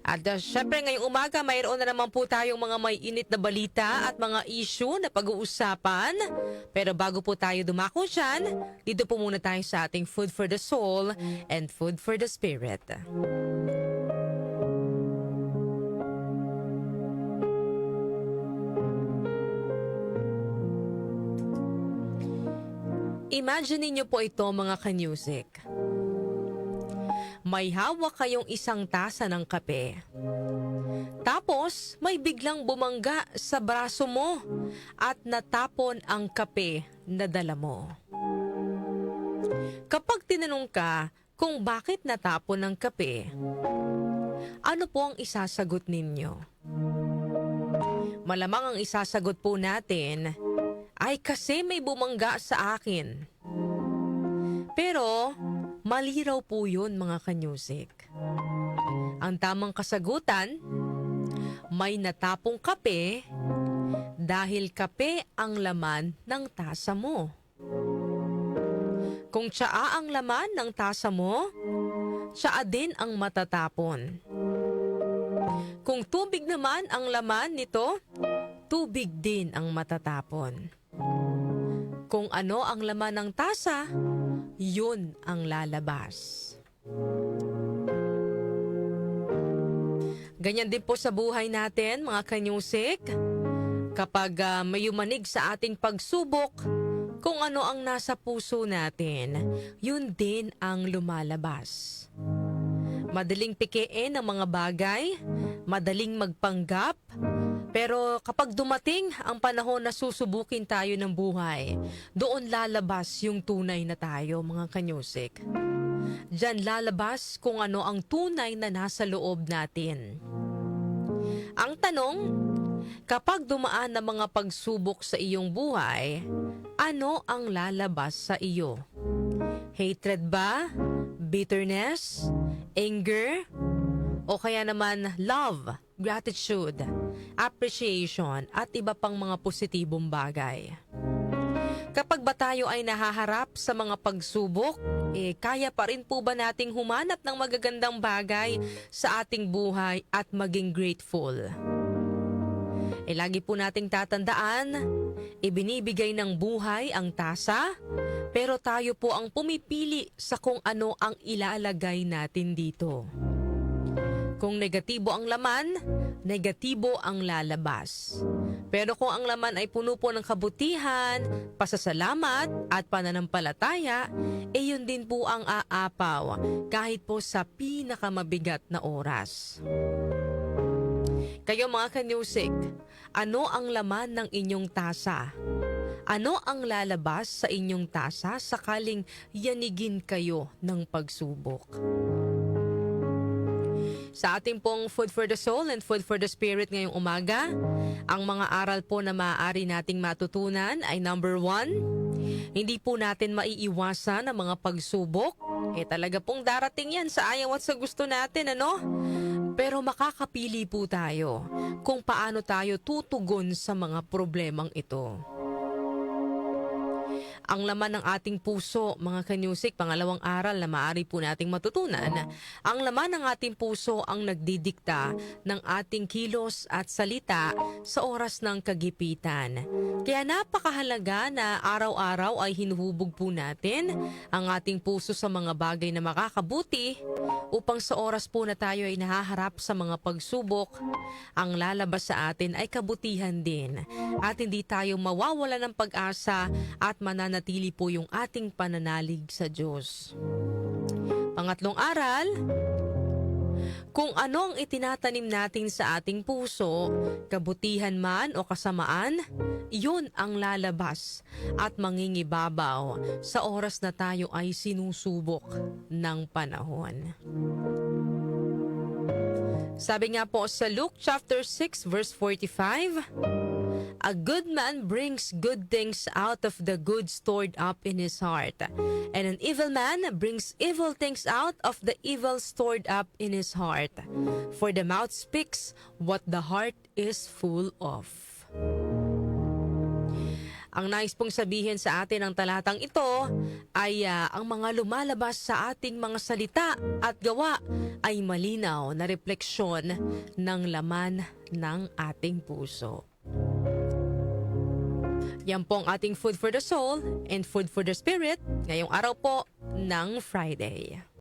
At syempre ngayong umaga mayroon na naman po tayong mga may init na balita at mga issue na pag-uusapan. Pero bago po tayo dumako dyan, dito po muna tayo sa ating Food for the Soul and Food for the Spirit. Imagine niyo po ito mga ka-music. May hawak kayong isang tasa ng kape. Tapos may biglang bumangga sa braso mo at natapon ang kape na dala mo. Kapag tinanong ka kung bakit natapon ang kape, ano po ang isasagot ninyo? Malamang ang isasagot po natin ay kasi may bumangga sa akin. Pero mali raw po yun mga ka-music. Ang tamang kasagutan, may natapong kape dahil kape ang laman ng tasa mo. Kung tsaa ang laman ng tasa mo, tsaa din ang matatapon. Kung tubig naman ang laman nito, tubig din ang matatapon. Kung ano ang laman ng tasa, yun ang lalabas. Ganyan din po sa buhay natin, mga kanyusik. Kapag may yumanig sa ating pagsubok, kung ano ang nasa puso natin, yun din ang lumalabas. Madaling pikiin ang mga bagay, madaling magpanggap, pero kapag dumating ang panahon na susubukin tayo ng buhay, doon lalabas yung tunay na tayo, mga kanyusik. Diyan lalabas kung ano ang tunay na nasa loob natin. Ang tanong, kapag dumaan ang mga pagsubok sa iyong buhay, ano ang lalabas sa iyo? Hatred ba? Bitterness? Anger? O kaya naman love, gratitude, appreciation at iba pang mga positibong bagay. Kapag ba tayo ay nahaharap sa mga pagsubok, kaya pa rin po ba nating humanap ng magagandang bagay sa ating buhay at maging grateful? Lagi po nating tatandaan, ibinibigay ng buhay ang tasa, pero tayo po ang pumipili sa kung ano ang ilalagay natin dito. Kung negatibo ang laman, negatibo ang lalabas. Pero kung ang laman ay puno po ng kabutihan, pasasalamat at pananampalataya, yun din po ang aapaw kahit po sa pinakamabigat na oras. Kayo mga ka-music, ano ang laman ng inyong tasa? Ano ang lalabas sa inyong tasa sakaling yanigin kayo ng pagsubok? Sa ating pong Food for the Soul and Food for the Spirit ngayong umaga, ang mga aral po na maaari nating matutunan ay number 1, hindi po natin maiiwasan ang mga pagsubok. Talaga pong darating yan sa ayaw at sa gusto natin, ano? Pero makakapili po tayo kung paano tayo tutugon sa mga problemang ito. Ang laman ng ating puso, mga kanyusik, pangalawang aral na maaari po nating matutunan, ang laman ng ating puso ang nagdidikta ng ating kilos at salita sa oras ng kagipitan. Kaya napakahalaga na araw-araw ay hinuhubog po natin ang ating puso sa mga bagay na makakabuti upang sa oras po na tayo ay nahaharap sa mga pagsubok, ang lalabas sa atin ay kabutihan din at hindi tayo mawawala ng pag-asa at mananatili po yung ating pananalig sa Diyos. Pangatlong aral, kung ano ang itinatanim natin sa ating puso, kabutihan man o kasamaan, yun ang lalabas at mangingibabaw sa oras na tayo ay sinusubok ng panahon. Sabi nga po sa Luke chapter 6 verse 45, a good man brings good things out of the good stored up in his heart, and an evil man brings evil things out of the evil stored up in his heart. For the mouth speaks what the heart is full of. Ang nais pong sabihin sa atin ng talatang ito ay ang mga lumalabas sa ating mga salita at gawa ay malinaw na refleksyon ng laman ng ating puso. Yan po ang ating food for the soul and food for the spirit ngayong araw po ng Friday.